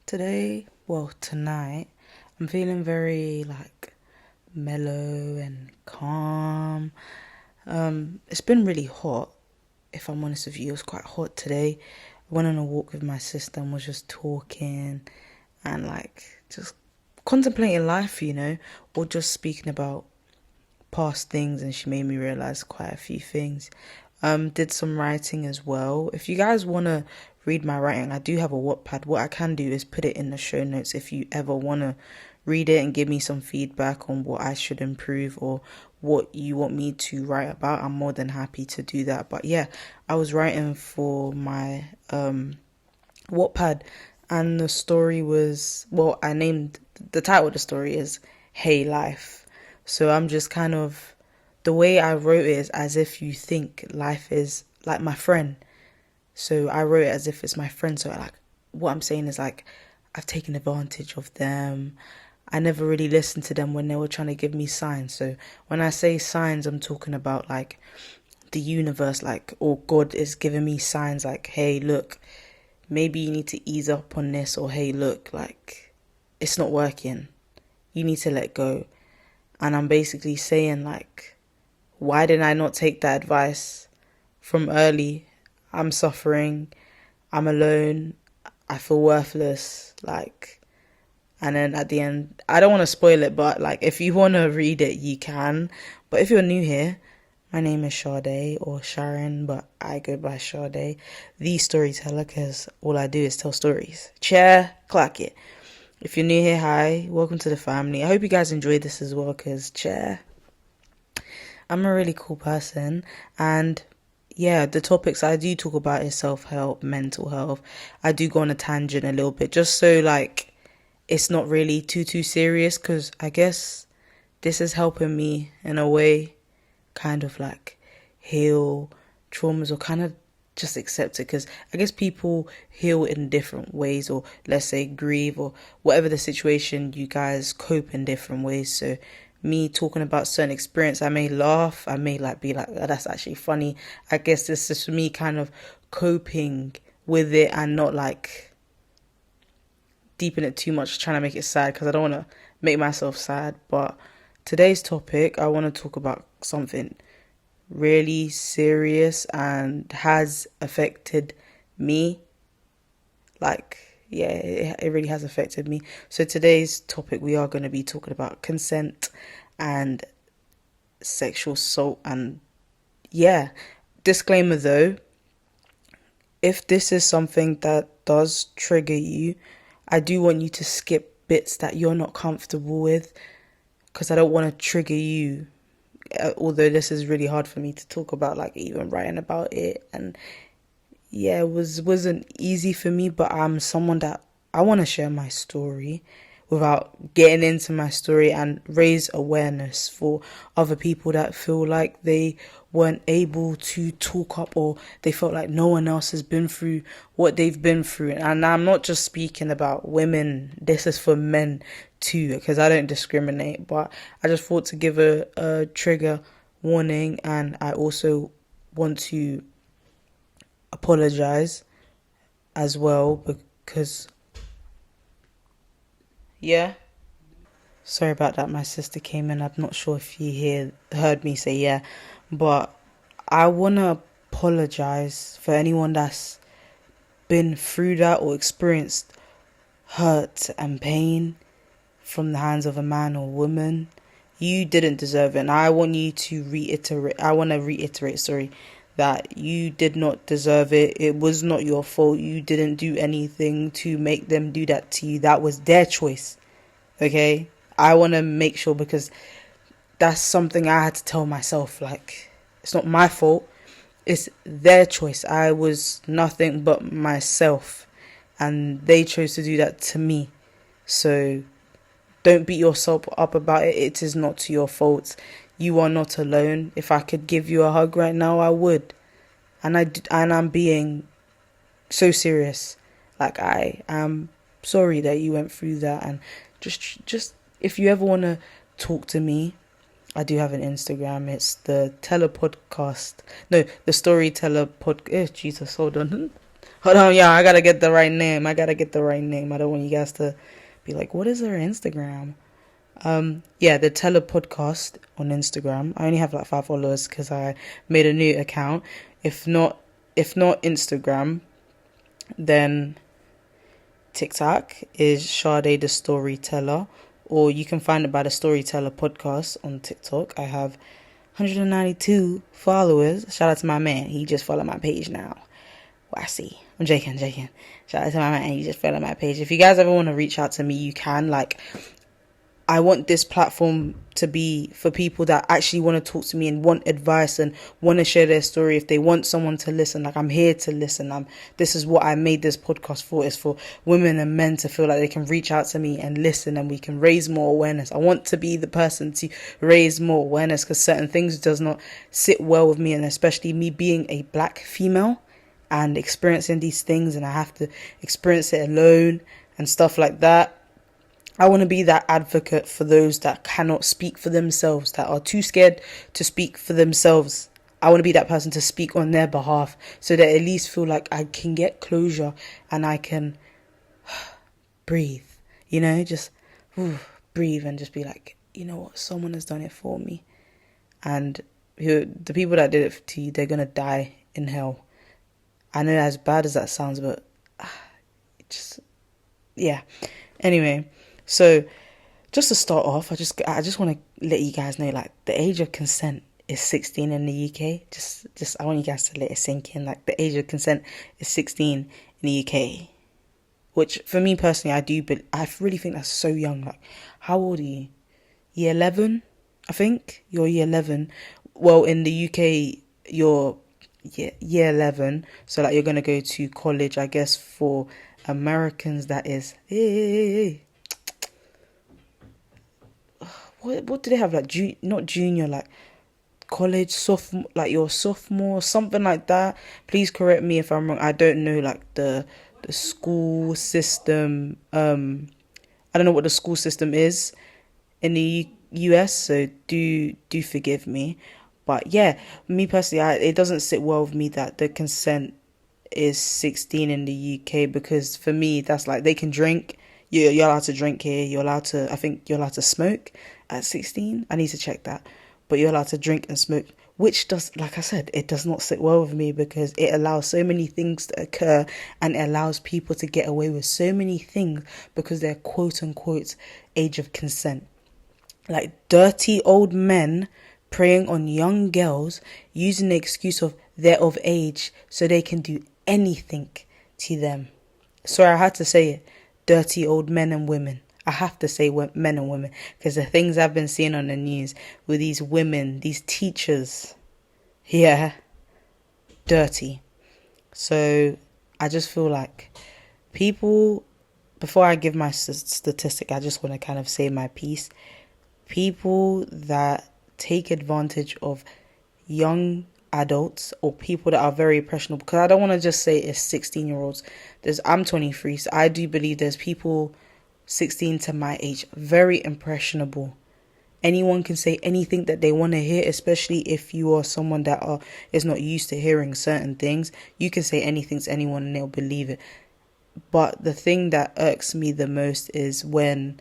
Tonight, I'm feeling very mellow and calm. It's been really hot, if I'm honest with you. It was quite hot today. I went on a walk with my sister and was just talking and just contemplating life, or just speaking about past things, and she made me realize quite a few things. Did some writing as well. If you guys want to read my writing, I do have a Wattpad. What I can do is put it in the show notes if you ever want to read it and give me some feedback on what I should improve or what you want me to write about. I'm more than happy to do that. But yeah, I was writing for my Wattpad, and the story was, I named the title of the story is Hey Life. So I'm just kind of, the way I wrote it is as if you think life is like my friend. So I wrote it as if it's my friend. So what I'm saying is I've taken advantage of them. I never really listened to them when they were trying to give me signs. So when I say signs, I'm talking about the universe, or God is giving me signs hey, look, maybe you need to ease up on this, or hey, look, it's not working. You need to let go. And I'm basically saying why did I not take that advice from early? I'm suffering. I'm alone. I feel worthless. And then at the end, I don't want to spoil it, but if you want to read it, you can. But if you're new here, my name is Sade or Sharon, but I go by Sade, the storyteller, because all I do is tell stories. Chair, clack it. If you're new here, hi, welcome to the family. I hope you guys enjoyed this as well, because I'm a really cool person, and yeah, the topics I do talk about is self-help, mental health. I do go on a tangent a little bit, just so it's not really too serious, because I guess this is helping me in a way kind of heal traumas, or kind of just accept it, because I guess people heal in different ways, or let's say grieve, or whatever the situation, you guys cope in different ways. So me talking about certain experience, I may laugh, I may be oh, that's actually funny. I guess this is me kind of coping with it and not deep in it too much, trying to make it sad, because I don't want to make myself sad. But today's topic, I want to talk about something really serious and has affected me. Yeah, it really has affected me. So today's topic, we are going to be talking about consent and sexual assault. And yeah, disclaimer though, if this is something that does trigger you, I do want you to skip bits that you're not comfortable with, because I don't want to trigger you. Although this is really hard for me to talk about, even writing about it, and yeah, it wasn't easy for me. But I'm someone that I want to share my story without getting into my story, and raise awareness for other people that feel like they weren't able to talk up, or they felt like no one else has been through what they've been through. And I'm not just speaking about women, this is for men too, because I don't discriminate. But I just thought to give a trigger warning, and I also want to apologize as well, because yeah, sorry about that. My sister came in. I'm not sure if you heard me say yeah, but I want to apologize for anyone that's been through that or experienced hurt and pain from the hands of a man or woman. You didn't deserve it. And I want to reiterate, that you did not deserve it. It was not your fault. You didn't do anything to make them do that to you. That was their choice. Okay? I want to make sure, because that's something I had to tell myself. It's not my fault. It's their choice. I was nothing but myself, and they chose to do that to me. So don't beat yourself up about it. It is not your fault. You are not alone. If I could give you a hug right now, I would. And I'm being so serious. I am sorry that you went through that. And just if you ever want to talk to me, I do have an Instagram. It's the Teller Podcast. No, the Storyteller Podcast. Jesus, hold on. Hold on, y'all. I gotta get the right name. I don't want you guys to be like, what is her Instagram? Yeah, the Teller Podcast on Instagram. I only have like 5 followers because I made a new account. If not Instagram, then TikTok is Sade the Storyteller, or you can find it by the Storyteller Podcast on TikTok. I have 192 followers. Shout out to my man. He just followed my page now. Well, I see. I'm joking. Shout out to my man. He just followed my page. If you guys ever want to reach out to me, you can. Like, I want this platform to be for people that actually want to talk to me and want advice and want to share their story. If they want someone to listen, like, I'm here to listen. This is what I made this podcast for. It's for women and men to feel like they can reach out to me and listen, and we can raise more awareness. I want to be the person to raise more awareness, because certain things does not sit well with me, and especially me being a black female and experiencing these things, and I have to experience it alone and stuff like that. I want to be that advocate for those that cannot speak for themselves, that are too scared to speak for themselves. I want to be that person to speak on their behalf, so that at least feel like I can get closure and I can breathe, just breathe and just be like, you know what, someone has done it for me. And the people that did it to you, they're going to die in hell. I know, as bad as that sounds, but yeah. Anyway, so just to start off, I just want to let you guys know, like, the age of consent is 16 in the UK. Just I want you guys to let it sink in. Like, the age of consent is 16 in the UK, which for me personally, I really think that's so young. Like, how old are you? Year 11, I think you're year 11. Well, in the UK, you're year 11, so like you're gonna go to college, I guess. For Americans, that is what do they have, like not junior, like college, sophomore, like your sophomore, something like that. Please correct me if I'm wrong. I don't know, like, the school system. I don't know what the school system is in the US, so do forgive me. But yeah, me personally, it doesn't sit well with me that the consent is 16 in the UK, because for me, that's like, they can drink. You're allowed to drink here. I think you're allowed to smoke at 16. I need to check that. But you're allowed to drink and smoke, which does, like I said, it does not sit well with me, because it allows so many things to occur, and it allows people to get away with so many things because they're quote unquote age of consent. Like, dirty old men preying on young girls using the excuse of they're of age so they can do anything to them. Sorry, I had to say it. Dirty old men and women. I have to say men and women, because the things I've been seeing on the news with these women, these teachers, yeah, dirty. So I just feel like people, before I give my statistic, I just want to kind of say my piece. People that take advantage of young adults or people that are very impressionable, because I don't want to just say it's 16-year-olds. I'm 23, so I do believe there's people 16 to my age, very impressionable. Anyone can say anything that they want to hear, especially if you are someone that is not used to hearing certain things. You can say anything to anyone and they'll believe it. But the thing that irks me the most is when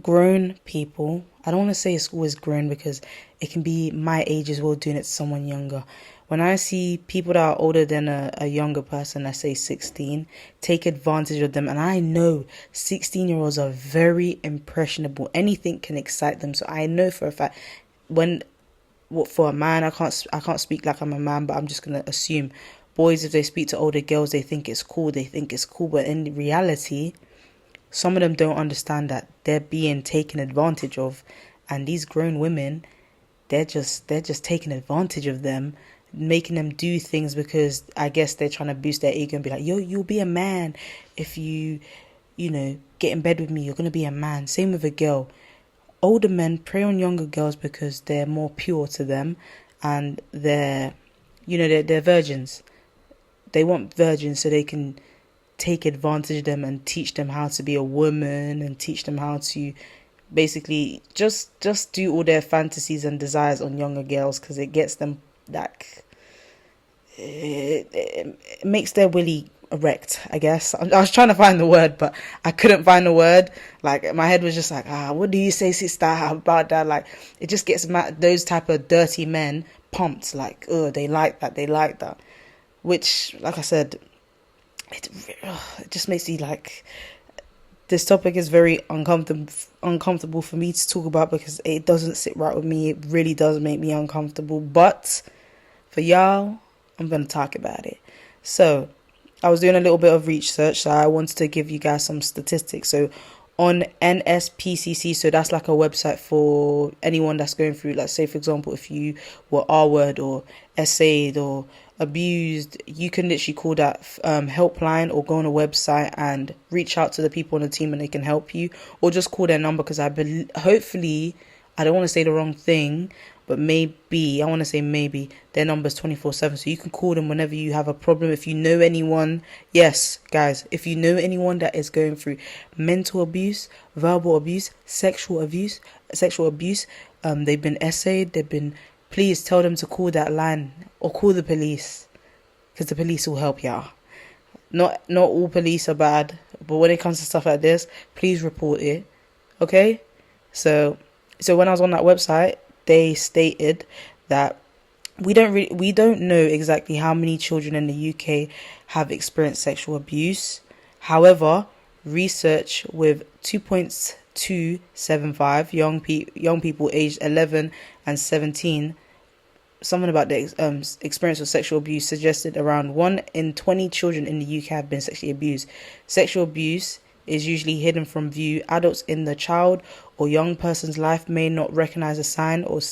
grown people, I don't want to say it's always grown, because it can be my age as well doing it to someone younger. When I see people that are older than a younger person, let's say 16, take advantage of them. And I know 16-year-olds are very impressionable. Anything can excite them. So I know for a fact, for a man, I can't speak like I'm a man, but I'm just going to assume boys, if they speak to older girls, they think it's cool. But in reality, some of them don't understand that they're being taken advantage of. And these grown women, they're just taking advantage of them, making them do things because I guess they're trying to boost their ego and be like, yo, you'll be a man if you get in bed with me. You're going to be a man. Same with a girl. Older men prey on younger girls because they're more pure to them, and they're virgins. They want virgins so they can take advantage of them and teach them how to be a woman, and teach them how to basically just do all their fantasies and desires on younger girls, because it gets them like, it makes their willy erect, I guess. I was trying to find the word, but I couldn't find the word. Like, my head was just like, what do you say, sister, about that? Like, it just gets those type of dirty men pumped. Like, oh, they like that. Which, like I said, it just makes me like, this topic is very uncomfortable for me to talk about because it doesn't sit right with me. It really does make me uncomfortable. But for y'all, I'm going to talk about it. So, I was doing a little bit of research, so I wanted to give you guys some statistics. So, on NSPCC, so that's like a website for anyone that's going through, like, say, for example, if you were R-word or essayed or abused, you can literally call that helpline or go on a website and reach out to the people on the team and they can help you, or just call their number, because hopefully, I don't want to say the wrong thing, but maybe their number is 24/7, so you can call them whenever you have a problem. If you know anyone, yes, guys, if you know anyone that is going through mental abuse, verbal abuse, sexual abuse, they've been essayed, please tell them to call that line or call the police, because the police will help y'all. Not all police are bad, but when it comes to stuff like this, please report it, okay? So when I was on that website, they stated that we don't know exactly how many children in the UK have experienced sexual abuse. However, research with 2.275 young people aged 11 and 17, something about the experience of sexual abuse, suggested around 1 in 20 children in the UK have been sexually abused. Sexual abuse is usually hidden from view. Adults in the child or young person's life may not recognize a sign of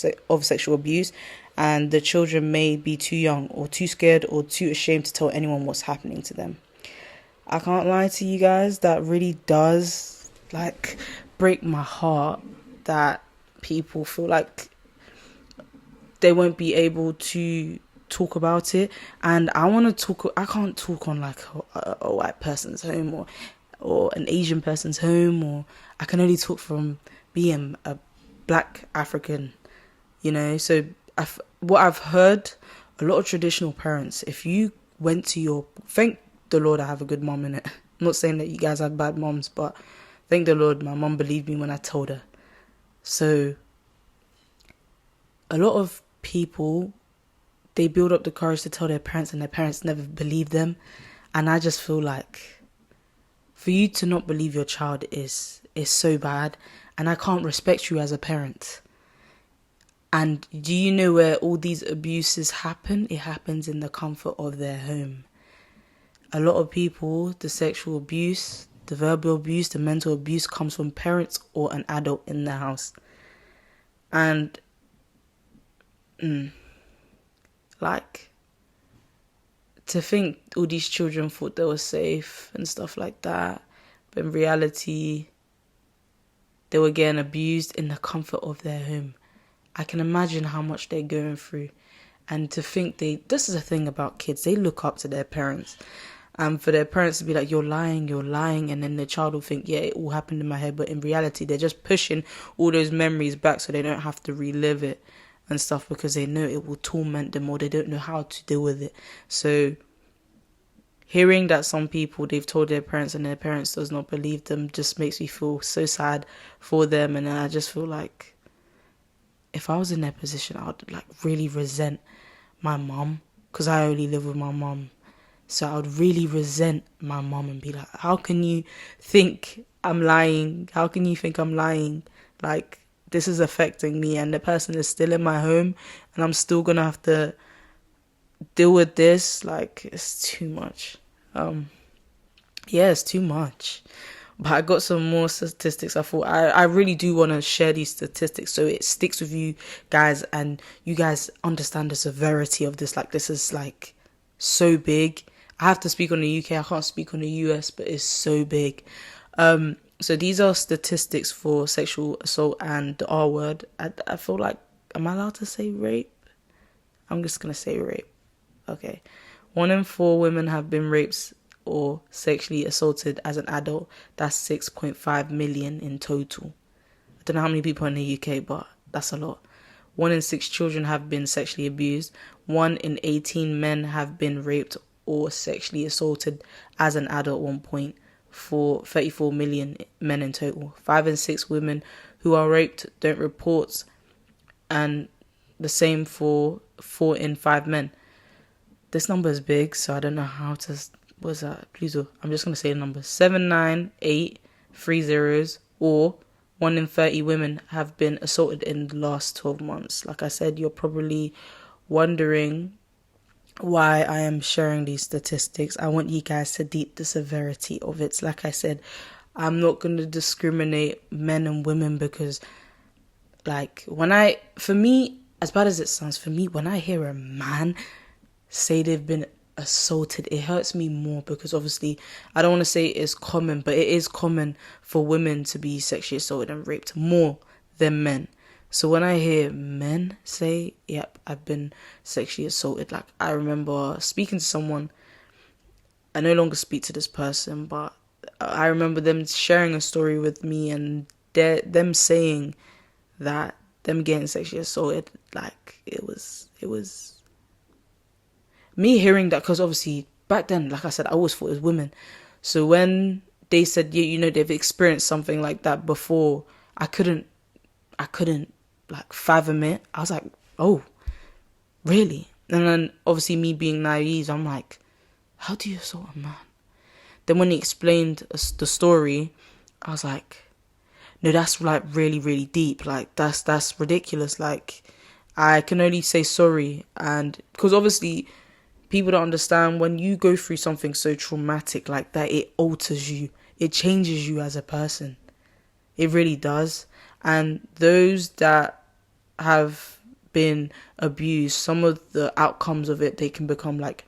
sexual abuse, and the children may be too young or too scared or too ashamed to tell anyone what's happening to them. I can't lie to you guys, that really does like break my heart that people feel like they won't be able to talk about it. And I can't talk on like a white person's home or an Asian person's home, or I can only talk from being a black African, so what I've heard, a lot of traditional parents, if you went to thank the Lord I have a good mom in it. I'm not saying that you guys have bad moms, but thank the Lord my mom believed me when I told her. So a lot of people, they build up the courage to tell their parents and their parents never believe them. And I just feel like for you to not believe your child is so bad, and I can't respect you as a parent. And do you know where all these abuses happen? It happens in the comfort of their home. A lot of people, the sexual abuse, the verbal abuse, the mental abuse comes from parents or an adult in the house. And to think all these children thought they were safe and stuff like that, but in reality, they were getting abused in the comfort of their home. I can imagine how much they're going through. And to think this is the thing about kids, they look up to their parents. And for their parents to be like, you're lying. And then the child will think, yeah, it all happened in my head. But in reality, they're just pushing all those memories back so they don't have to relive it and stuff, because they know it will torment them, or they don't know how to deal with it. So hearing that some people, they've told their parents and their parents does not believe them, just makes me feel so sad for them. And I just feel like if I was in their position, I would like really resent my mom, because I only live with my mom. So I would really resent my mom and be like, how can you think I'm lying? How can you think I'm lying? Like, this is affecting me, and the person is still in my home, and I'm still going to have to deal with this. Like, it's too much. It's too much. But I got some more statistics. I thought I really do want to share these statistics so it sticks with you guys, and you guys understand the severity of this. Like, this is like so big. I have to speak on the UK. I can't speak on the US, but it's so big. So these are statistics for sexual assault and the R word. I feel like, am I allowed to say rape? I'm just going to say rape. Okay. 1 in 4 women have been raped or sexually assaulted as an adult. That's 6.5 million in total. I don't know how many people in the UK, but that's a lot. 1 in 6 children have been sexually abused. 1 in 18 men have been raped or sexually assaulted as an adult at one point, for 34 million men in total. 5 in 6 women who are raped don't report, and the same for 4 in 5 men. This number is big, so I don't know how to... What's that? Please, I'm just going to say the number. 79830, or 1 in 30 women have been assaulted in the last 12 months. Like I said, you're probably wondering why I am sharing these statistics. I want you guys to deep the severity of it. Like I said, I'm not going to discriminate men and women because, like, for me, as bad as it sounds, for me, when I hear a man say they've been assaulted, it hurts me more, because obviously I don't want to say it's common, but it is common for women to be sexually assaulted and raped more than men. So when I hear men say, yep, I've been sexually assaulted, like, I remember speaking to someone, I no longer speak to this person, but I remember them sharing a story with me, and them saying that them getting sexually assaulted, like, it was me hearing that, because obviously back then, like I said, I always thought it was women. So when they said, yeah, they've experienced something like that before, I couldn't like fathom it. I was like, oh, really? And then obviously me being naive, I'm like, how do you assault a man? Then when he explained the story, I was like, no, that's like really, really deep. Like, that's ridiculous. Like, I can only say sorry. And because obviously people don't understand, when you go through something so traumatic like that, it alters you. It changes you as a person. It really does. And those that have been abused, some of the outcomes of it, they can become like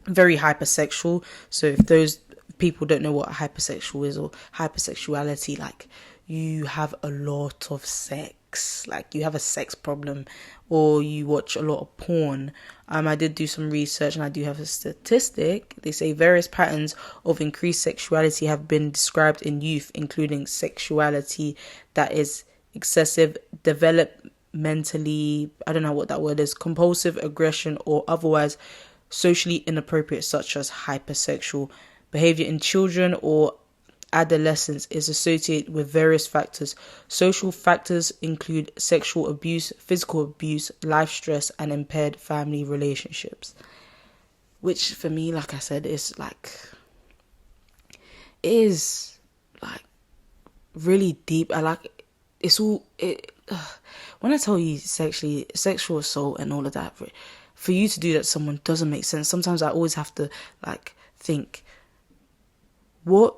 very hypersexual. So if those people don't know what hypersexual is, or hypersexuality, like, you have a lot of sex, like you have a sex problem, or you watch a lot of porn. I did do some research, and I do have a statistic. They say various patterns of increased sexuality have been described in youth, including sexuality that is excessive, developmentally, I don't know what that word is, compulsive aggression, or otherwise socially inappropriate, such as hypersexual behavior in children or adolescence, is associated with various factors. Social factors include sexual abuse, physical abuse, life stress, and impaired family relationships. Which for me, like I said, is really deep. When I tell you sexual assault and all of that, for you to do that to someone doesn't make sense. Sometimes I always have to think, what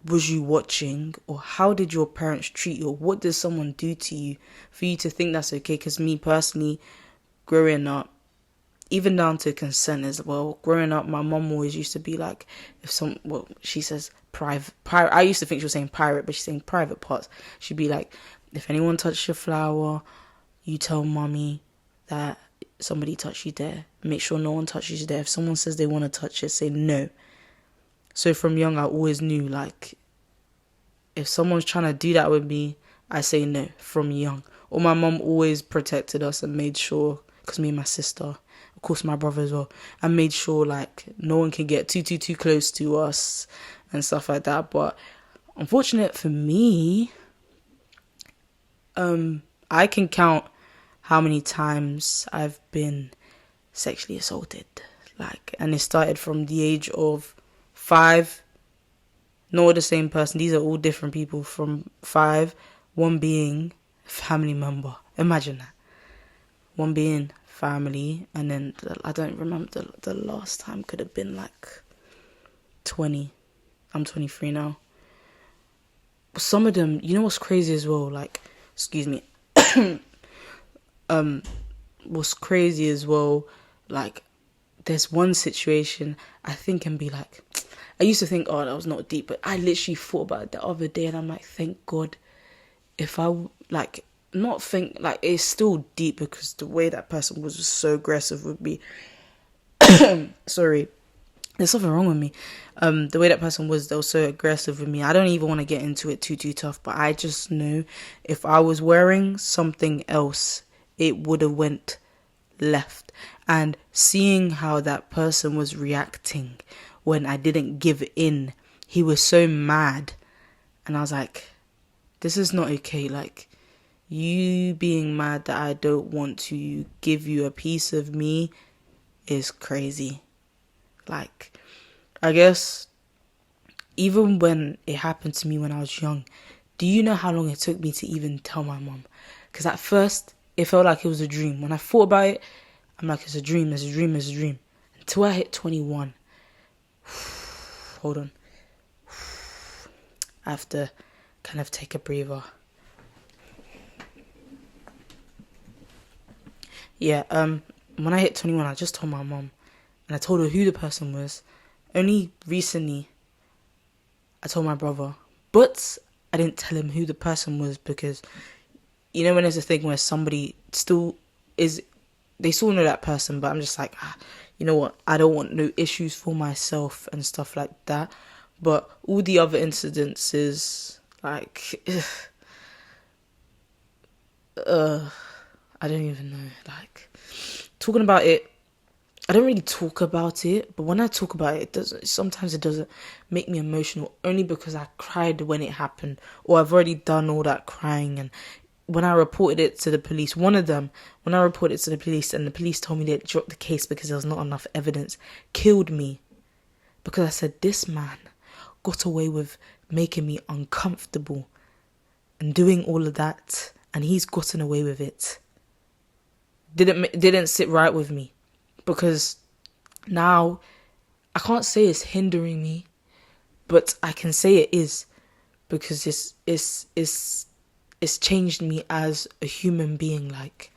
was you watching, or how did your parents treat you, or what did someone do to you for you to think that's okay? Because me personally, growing up, even down to consent as well, growing up, my mom always used to be like, she says private, I used to think she was saying pirate, but she's saying private parts. She'd be like, if anyone touched your flower, you tell mommy that somebody touched you there. Make sure no one touches you there. If someone says they want to touch it, say no. So from young, I always knew, like, if someone's trying to do that with me, I say no from young. Or my mom always protected us and made sure, because me and my sister, of course my brother as well, I made sure, like, no one can get too close to us and stuff like that. But unfortunate for me, I can count how many times I've been sexually assaulted. And it started from the age of 5, not the same person. These are all different people from 5, one being family member. Imagine that. One being family, and then I don't remember the last time, could have been like 20. I'm 23 now. Some of them, you know what's crazy as well? Excuse me. What's crazy as well? There's one situation I think can be like, I used to think, oh, that was not deep, but I literally thought about it the other day, and I'm like, thank God, if I, not think, it's still deep, because the way that person was so aggressive with me, sorry, there's something wrong with me. The way that person was, they were so aggressive with me. I don't even want to get into it too tough, but I just knew if I was wearing something else, it would have went left. And seeing how that person was reacting when I didn't give in, he was so mad. And I was like, this is not okay. Like, you being mad that I don't want to give you a piece of me is crazy. Like, I guess even when it happened to me when I was young, do you know how long it took me to even tell my mom? Because at first, it felt like it was a dream. When I thought about it, I'm like, it's a dream, it's a dream, it's a dream. Until I hit 21. Hold on. I have to kind of take a breather. Yeah, when I hit 21, I just told my mom. And I told her who the person was. Only recently, I told my brother. But I didn't tell him who the person was because, you know when there's a thing where somebody still is, they still know that person, but I'm just like, you know what, I don't want no issues for myself and stuff like that. But all the other incidences, like, I don't even know, like, talking about it, I don't really talk about it, but when I talk about it, sometimes it doesn't make me emotional, only because I cried when it happened, or I've already done all that crying. And when I reported it to the police, one of them, when I reported it to the police and the police told me they'd dropped the case because there was not enough evidence, killed me. Because I said, this man got away with making me uncomfortable and doing all of that, and he's gotten away with it. Didn't sit right with me. Because now, I can't say it's hindering me, but I can say it is, because it's changed me as a human being. Like,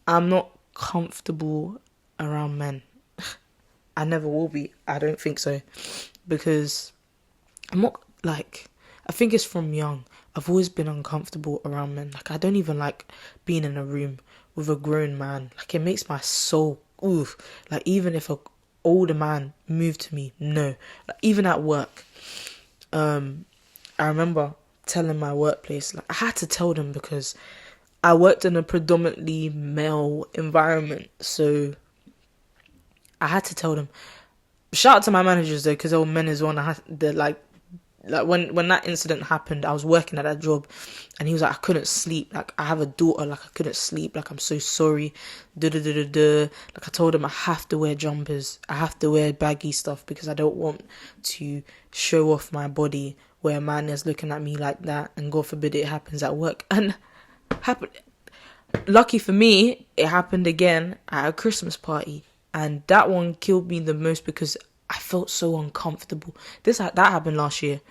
I'm not comfortable around men. I never will be. I don't think so, because I'm not, like, I think it's from young. I've always been uncomfortable around men. Like, I don't even like being in a room with a grown man. Like, it makes my soul, oof. Like, even if a older man moved to me, no. Like, even at work, I remember telling my workplace, like, I had to tell them because I worked in a predominantly male environment, so I had to tell them. Shout out to my managers though, because they were men as well. And I had the like when that incident happened, I was working at that job, and he was like, I couldn't sleep. Like, I have a daughter. Like, I couldn't sleep. Like, I'm so sorry. Like, I told him I have to wear jumpers. I have to wear baggy stuff because I don't want to show off my body where a man is looking at me like that. And God forbid it happens at work. And happened. Lucky for me, it happened again at a Christmas party. And that one killed me the most because I felt so uncomfortable. That happened last year.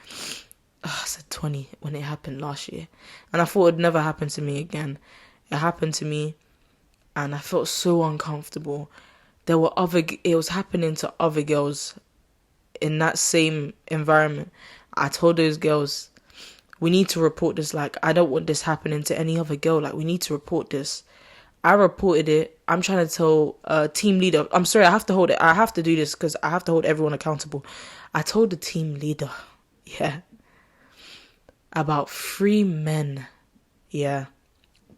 I said 20 when it happened last year. And I thought it'd never happen to me again. It happened to me and I felt so uncomfortable. It was happening to other girls in that same environment. I told those girls, we need to report this. Like, I don't want this happening to any other girl. Like, we need to report this. I reported it. I'm trying to tell team leader. I'm sorry, I have to hold it. I have to do this because I have to hold everyone accountable. I told the team leader, about 3 men. Yeah,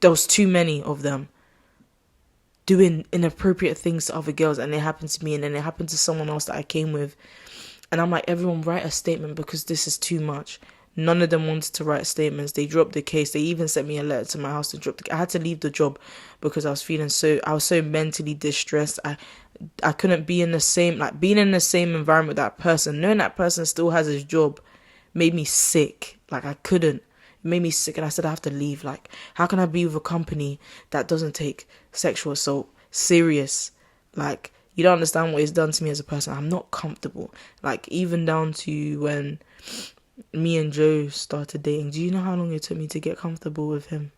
there was too many of them doing inappropriate things to other girls, and it happened to me, and then it happened to someone else that I came with. And I'm like, everyone write a statement because this is too much. None of them wanted to write statements. They dropped the case. They even sent me a letter to my house to drop the case. I had to leave the job because I was so mentally distressed. I couldn't be in the same, like, being in the same environment with that person. Knowing that person still has his job made me sick. Like, I couldn't. It made me sick, and I said I have to leave. Like, how can I be with a company that doesn't take sexual assault serious? Like, you don't understand what it's done to me as a person. I'm not comfortable. Like, even down to when me and Joe started dating. Do you know how long it took me to get comfortable with him?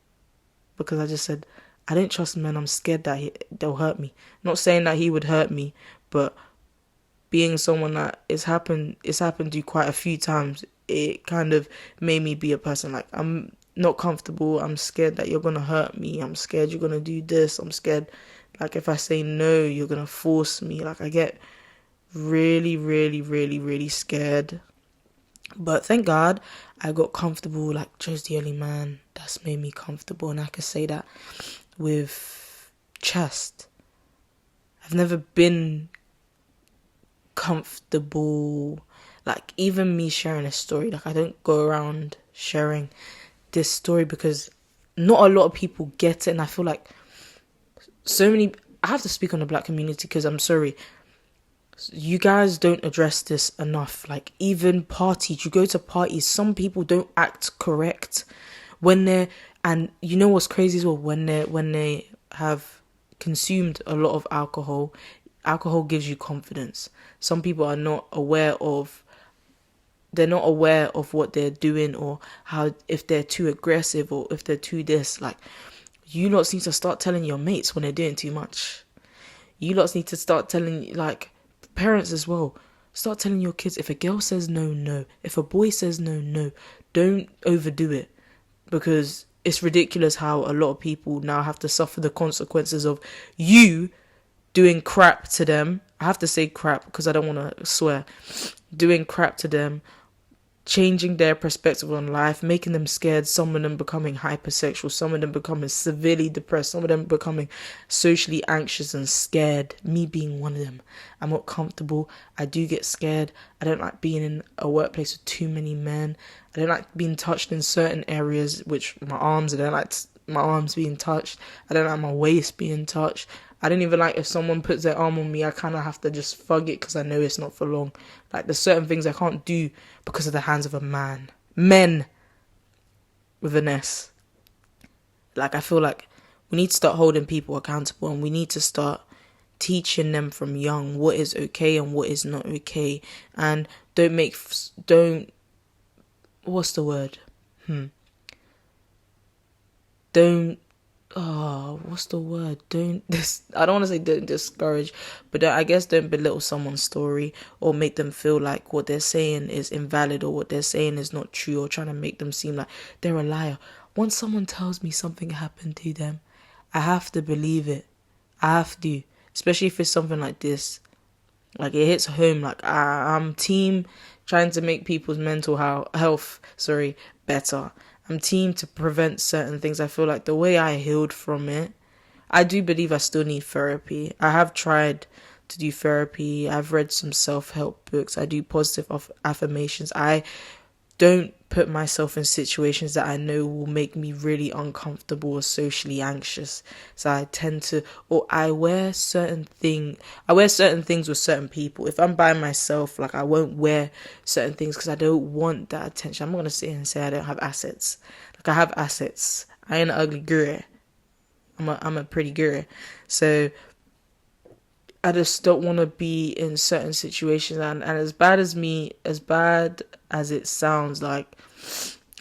Because I just said, I didn't trust men. I'm scared that they'll hurt me. Not saying that he would hurt me, but being someone that it's happened to quite a few times, it kind of made me be a person like, I'm not comfortable. I'm scared that you're going to hurt me. I'm scared you're going to do this. I'm scared, like, if I say no, you're going to force me. Like, I get really, really, really, really scared. But thank God I got comfortable. Like, Joe's the only man that's made me comfortable, and I can say that with chest. I've never been comfortable. Like, even me sharing a story, like, I don't go around sharing this story because not a lot of people get it, and I feel like I have to speak on the black community because I'm sorry, you guys don't address this enough. Like, even parties, you go to parties, some people don't act correct when they're, and you know what's crazy as well, when they have consumed a lot of alcohol gives you confidence. Some people are not aware of, they're not aware of what they're doing, or how, if they're too aggressive or if they're too this. Like, you lot need to start telling your mates when they're doing too much. You lot need to start telling, like, parents as well. Start telling your kids, if a girl says no, no. If a boy says no, no. Don't overdo it. Because it's ridiculous how a lot of people now have to suffer the consequences of you doing crap to them. I have to say crap because I don't want to swear. Doing crap to them, changing their perspective on life, making them scared, some of them becoming hypersexual, some of them becoming severely depressed, some of them becoming socially anxious and scared, me being one of them. I'm not comfortable. I do get scared. I don't like being in a workplace with too many men. I don't like being touched in certain areas, which my arms, I don't like my arms being touched. I don't like my waist being touched. I don't even like if someone puts their arm on me, I kind of have to just fug it because I know it's not for long. Like, there's certain things I can't do because of the hands of a man. Men with an S. Like, I feel like we need to start holding people accountable, and we need to start teaching them from young what is okay and what is not okay. And what's the word? What's the word? I don't want to say don't discourage, but I guess don't belittle someone's story or make them feel like what they're saying is invalid or what they're saying is not true, or trying to make them seem like they're a liar. Once someone tells me something happened to them, I have to believe it. I have to, especially if it's something like this. Like, it hits home. Like, I'm team trying to make people's mental health better. I'm team to prevent certain things. I feel like the way I healed from it, I do believe I still need therapy. I have tried to do therapy. I've read some self-help books. I do positive affirmations. I don't put myself in situations that I know will make me really uncomfortable or socially anxious. So I tend to, or I wear certain things with certain people. If I'm by myself, like, I won't wear certain things because I don't want that attention. I'm not going to sit here and say I don't have assets. Like, I have assets. I ain't an ugly girl. I'm a pretty girl. So I just don't want to be in certain situations, and as bad as it sounds, like,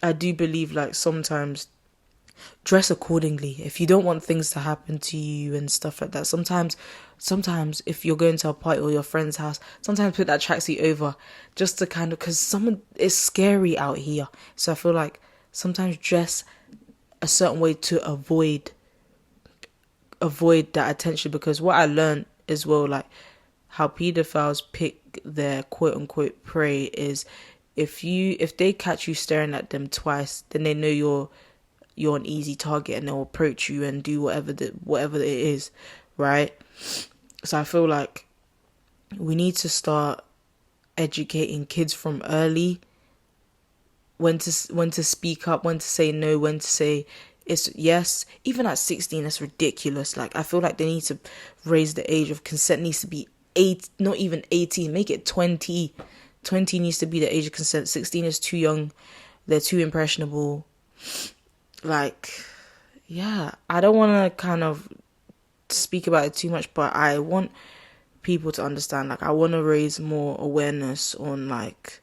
I do believe, like, sometimes dress accordingly. If you don't want things to happen to you and stuff like that, sometimes if you're going to a party or your friend's house, sometimes put that tracksuit over just to kind of, because someone is scary out here. So I feel like sometimes dress a certain way to avoid that attention, because what I learned as well, like, how pedophiles pick their quote unquote prey is if they catch you staring at them twice, then they know you're an easy target, and they'll approach you and do whatever it is, right? So I feel like we need to start educating kids from early when to speak up, when to say no, when to say it's yes. Even at 16, that's ridiculous. Like, I feel like they need to raise the age of consent. Needs to be 8, not even 18. Make it 20. 20 needs to be the age of consent. 16 is too young. They're too impressionable. Like, yeah, I don't want to kind of speak about it too much, but I want people to understand. Like, I want to raise more awareness on, like,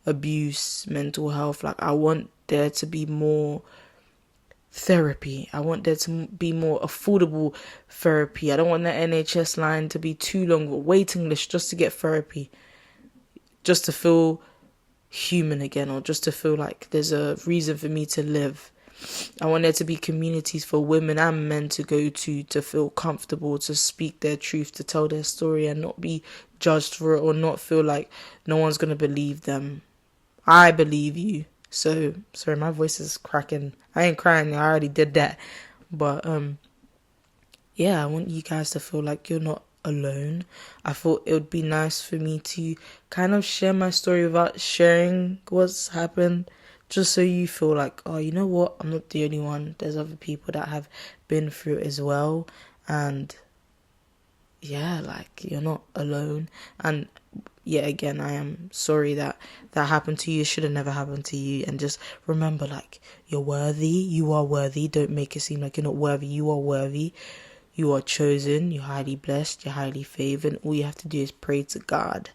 abuse, mental health. Like, I want there to be more therapy. I want there to be more affordable therapy. I don't want the NHS line to be too long, or waiting list just to get therapy, just to feel human again, or just to feel like there's a reason for me to live. I want there to be communities for women and men to go to feel comfortable, to speak their truth, to tell their story and not be judged for it or not feel like no one's going to believe them. I believe you. So, sorry, my voice is cracking. I ain't crying, I already did that. But, yeah, I want you guys to feel like you're not alone. I thought it would be nice for me to kind of share my story without sharing what's happened, just so you feel like, oh, you know what, I'm not the only one. There's other people that have been through it as well. And yeah, like, you're not alone. And yet again, I am sorry that happened to you. It should have never happened to you. And just remember, like, you're worthy. You are worthy. Don't make it seem like you're not worthy. You are worthy. You are chosen. You're highly blessed. You're highly favored. All you have to do is pray to God.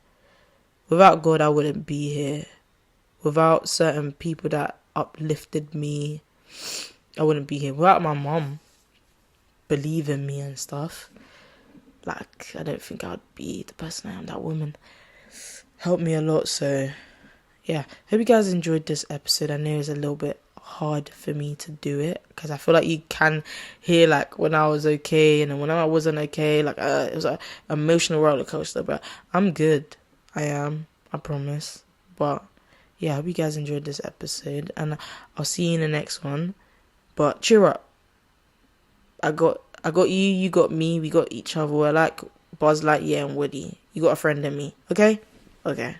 Without God, I wouldn't be here. Without certain people that uplifted me, I wouldn't be here. Without my mom believing me and stuff, like, I don't think I would be the person I am. That woman helped me a lot. So yeah, hope you guys enjoyed this episode. I know it's a little bit hard for me to do it because I feel like you can hear like when I was okay and then when I wasn't okay, like it was an emotional roller coaster. But I'm good. I am, I promise. But yeah, I hope you guys enjoyed this episode and I'll see you in the next one. But cheer up. I got you, you got me, we got each other. We're like Buzz Lightyear and Woody. You got a friend in me, okay? Okay.